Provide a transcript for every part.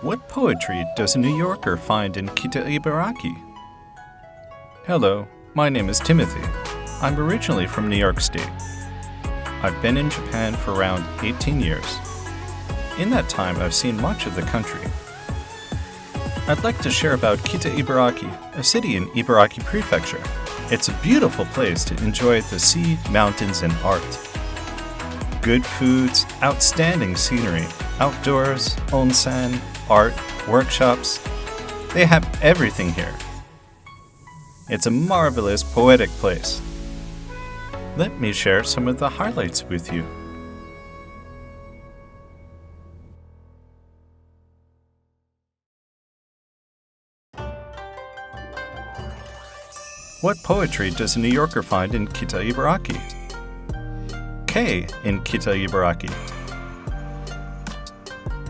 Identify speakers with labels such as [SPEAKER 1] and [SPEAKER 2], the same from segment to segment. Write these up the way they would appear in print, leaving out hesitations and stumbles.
[SPEAKER 1] What poetry does a New Yorker find in Kitaibaraki? Hello, my name is Timothy. I'm originally from New York State. I've been in Japan for around 18 years. In that time, I've seen much of the country. I'd like to share about Kitaibaraki, a city in Ibaraki Prefecture. It's a beautiful place to enjoy the sea, mountains, and art. Good foods, outstanding scenery, outdoors, onsen, art, workshops. They have everything here. It's a marvelous, poetic place. Let me share some of the highlights with you. What poetry does a New Yorker find in Kitaibaraki? K in Kitaibaraki.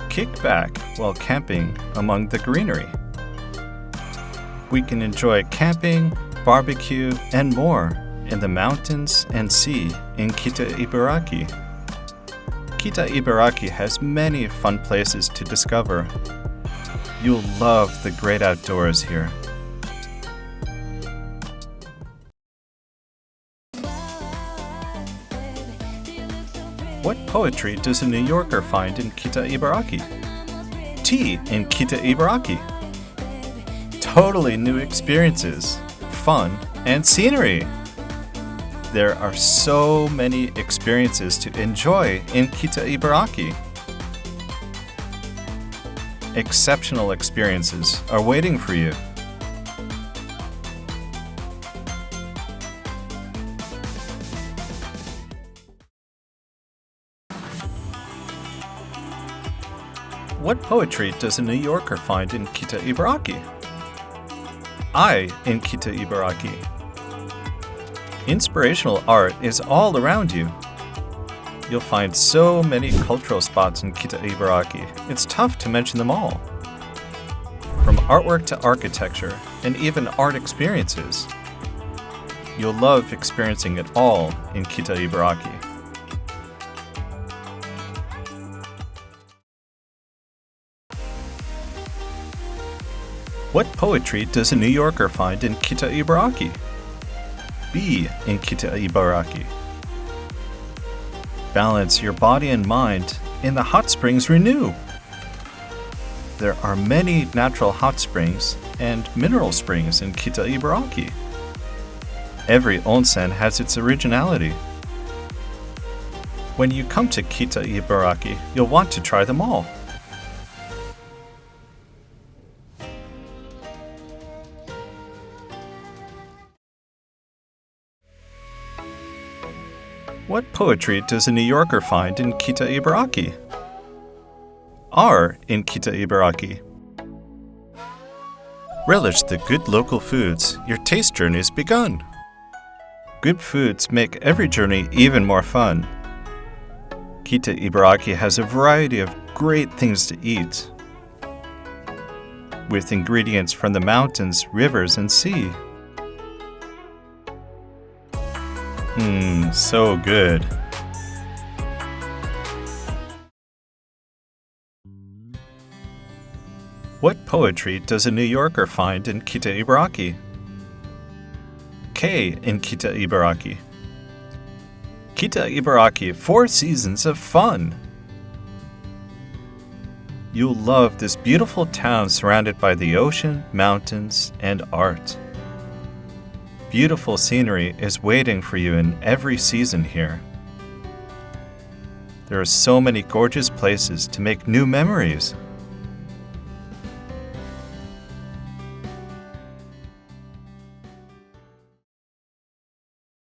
[SPEAKER 1] Kick back while camping among the greenery. We can enjoy camping, barbecue, and more in the mountains and sea in Kitaibaraki. Kitaibaraki has many fun places to discover. You'll love the great outdoors here. What poetry does a New Yorker find in Kitaibaraki? T in Kitaibaraki. Totally new experiences, fun, and scenery. There are so many experiences to enjoy in Kitaibaraki. Exceptional experiences are waiting for you. What poetry does a New Yorker find in Kitaibaraki? I in Kitaibaraki. Inspirational art is all around you. You'll find so many cultural spots in Kitaibaraki, it's tough to mention them all. From artwork to architecture, and even art experiences. You'll love experiencing it all in Kitaibaraki. What poetry does a New Yorker find in Kitaibaraki? B in Kitaibaraki. Balance your body and mind in the hot springs Renew. There are many natural hot springs and mineral springs in Kitaibaraki. Every onsen has its originality. When you come to Kitaibaraki, you'll want to try them all. What poetry does a New Yorker find in Kitaibaraki? R in Kitaibaraki. Relish the good local foods. Your taste journey's begun. Good foods make every journey even more fun. Kitaibaraki has a variety of great things to eat, with ingredients from the mountains, rivers, and sea. So good. What poetry does a New Yorker find in Kitaibaraki? K in Kitaibaraki. Kitaibaraki, 4 seasons of fun. You'll love this beautiful town surrounded by the ocean, mountains, and art. Beautiful scenery is waiting for you in every season here. There are so many gorgeous places to make new memories.